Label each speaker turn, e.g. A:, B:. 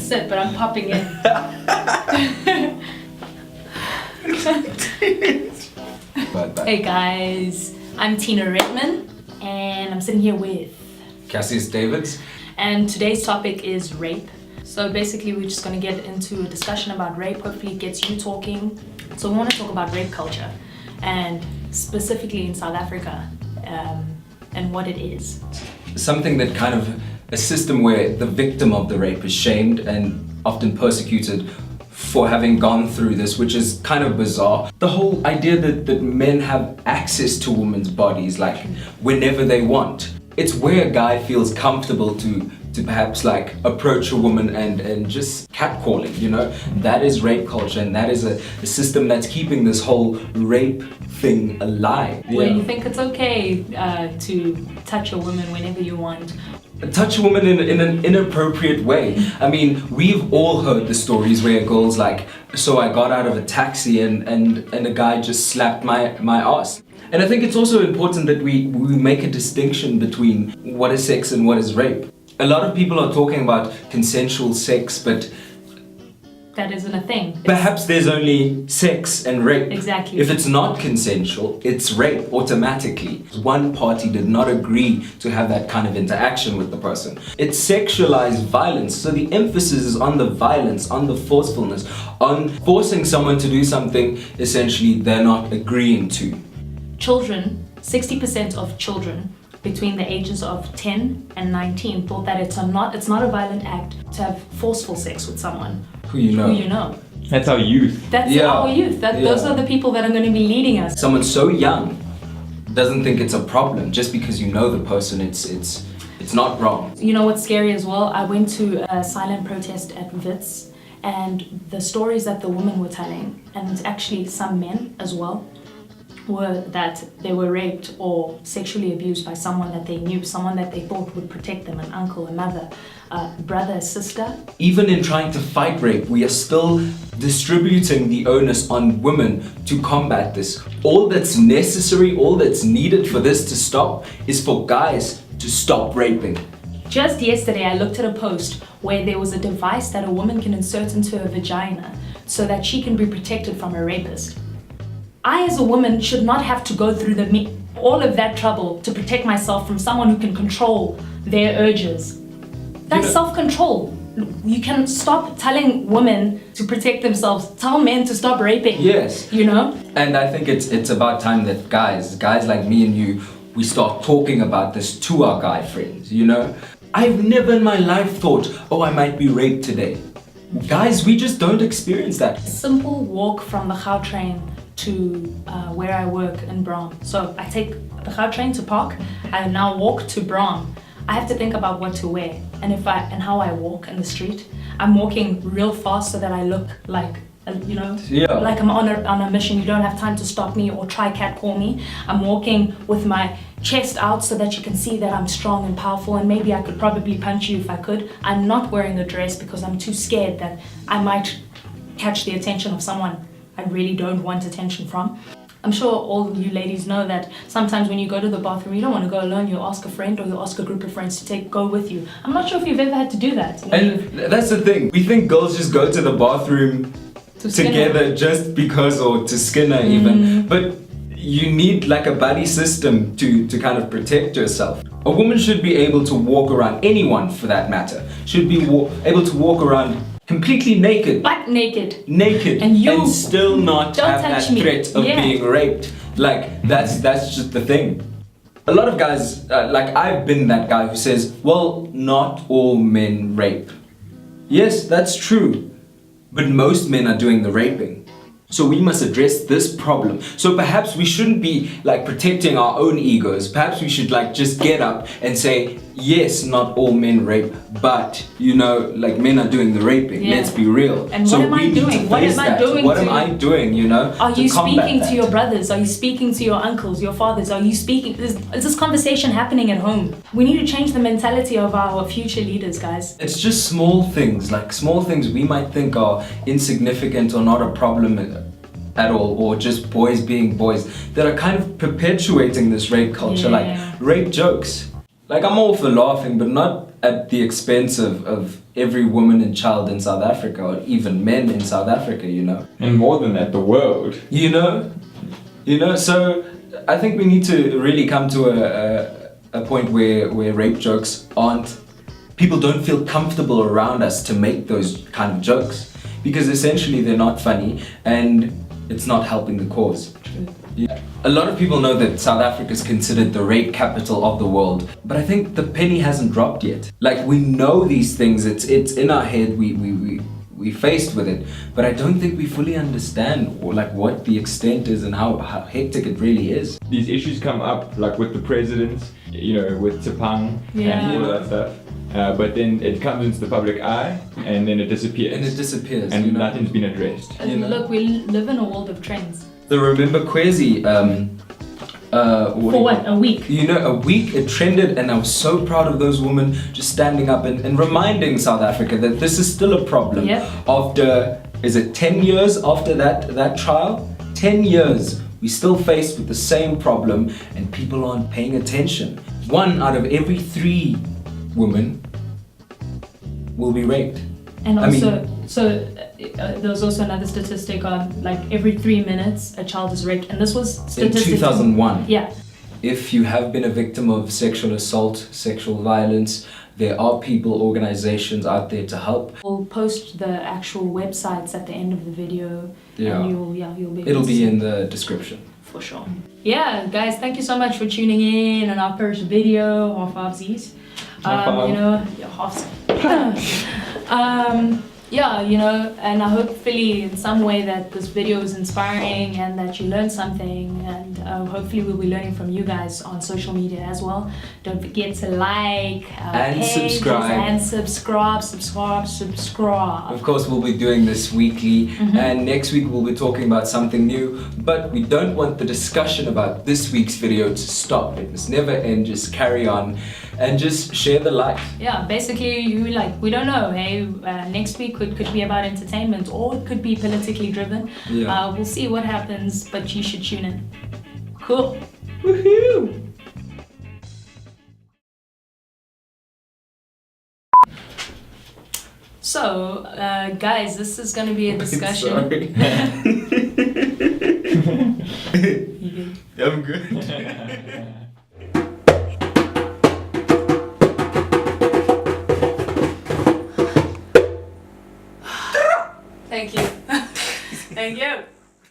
A: sit, but I'm popping in. Hey guys, I'm Tina Redman, and I'm sitting here with
B: Cassius Davids.
A: And today's topic is rape. So basically we're just going to get into a discussion about rape. Hopefully it gets you talking. So we want to talk about rape culture, and specifically in South Africa, and what it is.
B: Something that kind of a system where the victim of the rape is shamed and often persecuted for having gone through this, which is kind of bizarre. The whole idea that men have access to women's bodies, like whenever they want. It's where a guy feels comfortable to perhaps like approach a woman and just catcalling, you know? That is rape culture, and that is a system that's keeping this whole rape thing alive.
A: Where you think it's okay to touch a woman whenever you want.
B: Touch a woman in an inappropriate way. I mean, we've all heard the stories where a girl's like, so I got out of a taxi and a guy just slapped my ass. And I think it's also important that we make a distinction between what is sex and what is rape. A lot of people are talking about consensual sex, but
A: that isn't a thing.
B: Perhaps there's only sex and rape.
A: Exactly.
B: If it's not consensual, it's rape automatically. One party did not agree to have that kind of interaction with the person. It's sexualized violence, so the emphasis is on the violence, on the forcefulness, on forcing someone to do something essentially they're not agreeing to.
A: Children, 60% of children between the ages of 10 and 19 thought that it's not a violent act to have forceful sex with someone
B: who you know.
C: That's our youth.
A: That's our youth. Those are the people that are going to be leading us.
B: Someone so young doesn't think it's a problem just because you know the person. It's not wrong.
A: You know what's scary as well? I went to a silent protest at Wits, and the stories that the women were telling, and actually some men as well, were that they were raped or sexually abused by someone that they knew, someone that they thought would protect them, an uncle, a mother, a brother, a sister.
B: Even in trying to fight rape, we are still distributing the onus on women to combat this. All that's necessary, all that's needed for this to stop is for guys to stop raping.
A: Just yesterday, I looked at a post where there was a device that a woman can insert into her vagina so that she can be protected from a rapist. I, as a woman, should not have to go through all of that trouble to protect myself from someone who can control their urges. That's self-control. You can stop telling women to protect themselves. Tell men to stop raping.
B: Yes.
A: You know?
B: And I think it's about time that guys like me and you, we start talking about this to our guy friends, you know? I've never in my life thought, oh, I might be raped today. Guys, we just don't experience that.
A: Simple walk from the Gautrain to where I work in Braam. So I take the Gautrain to Park, I now walk to Braam. I have to think about what to wear and how I walk in the street. I'm walking real fast so that I look like, like I'm on a mission. You don't have time to stop me or try catcall me. I'm walking with my chest out so that you can see that I'm strong and powerful, and maybe I could probably punch you if I could. I'm not wearing a dress because I'm too scared that I might catch the attention of someone I really don't want attention from. I'm sure all you ladies know that sometimes when you go to the bathroom, you don't want to go alone. You ask a friend or you ask a group of friends to go with you. I'm not sure if you've ever had to do that.
B: And that's the thing. We think girls just go to the bathroom together just because, or to Skinner even. But you need like a buddy system to kind of protect yourself. A woman should be able to walk around, anyone for that matter, should be able to walk around completely naked.
A: Butt naked.
B: Naked.
A: And
B: still not have that threat of being raped. Like, that's just the thing. A lot of guys, like I've been that guy who says, well, not all men rape. Yes, that's true. But most men are doing the raping. So we must address this problem. So perhaps we shouldn't be like protecting our own egos. Perhaps we should like just get up and say, yes, not all men rape, but you know, like men are doing the raping.
A: Yeah.
B: Let's be real.
A: And
B: so
A: what am I doing? What am I doing?
B: What am I doing, you know?
A: Are you speaking to your brothers? Are you speaking to your uncles, your fathers? Are you speaking? Is this conversation happening at home? We need to change the mentality of our future leaders, guys.
B: It's just small things, like small things we might think are insignificant or not a problem at all, or just boys being boys, that are kind of perpetuating this rape culture, like rape jokes. Like I'm all for laughing, but not at the expense of every woman and child in South Africa, or even men in South Africa, you know.
C: And more than that, the world.
B: You know, so I think we need to really come to a point where rape jokes aren't, people don't feel comfortable around us to make those kind of jokes, because essentially they're not funny and it's not helping the cause. Yeah. A lot of people know that South Africa is considered the rape capital of the world, but I think the penny hasn't dropped yet. Like, we know these things, it's in our head, we faced with it, but I don't think we fully understand like what the extent is and how hectic it really is.
C: These issues come up like with the presidents, you know, with Tsapang and all that stuff. But then it comes into the public eye and then it disappears.
B: And
C: you know? Nothing's been addressed.
A: Look, we live in a world of trends.
B: The Remember Kwezi,
A: for what, a week?
B: You know, a week it trended, and I was so proud of those women just standing up and reminding South Africa that this is still a problem.
A: Yep.
B: After, is it 10 years after that trial? 10 years, we still faced with the same problem and people aren't paying attention. 1 out of every 3 women will be raped.
A: And also, there was also another statistic on like every 3 minutes a child is raped, and this was statistic
B: in 2001.
A: Yeah.
B: If you have been a victim of sexual assault, sexual violence, there are people, organizations out there to help.
A: We'll post the actual websites at the end of the video.
B: Yeah.
A: And you'll be.
B: It'll be in the description.
A: For sure. Yeah, guys, thank you so much for tuning in on our first video, half-halfsies. You know, yeah, you know, and I hopefully in some way that this video is inspiring and that you learned something, and hopefully we'll be learning from you guys on social media as well. Don't forget to like
B: and
A: pages subscribe.
B: Of course, we'll be doing this weekly, and next week we'll be talking about something new, but we don't want the discussion about this week's video to stop. It must never end. Just carry on and just share the light.
A: Yeah, basically, we don't know, hey, next week could be about entertainment, or it could be politically driven.
B: Yeah.
A: We'll see what happens, but you should tune in. Cool.
B: Woohoo!
A: So, guys, this is gonna be a discussion.
B: Sorry.
A: You good?
B: I'm good.
A: Thank you. Thank you.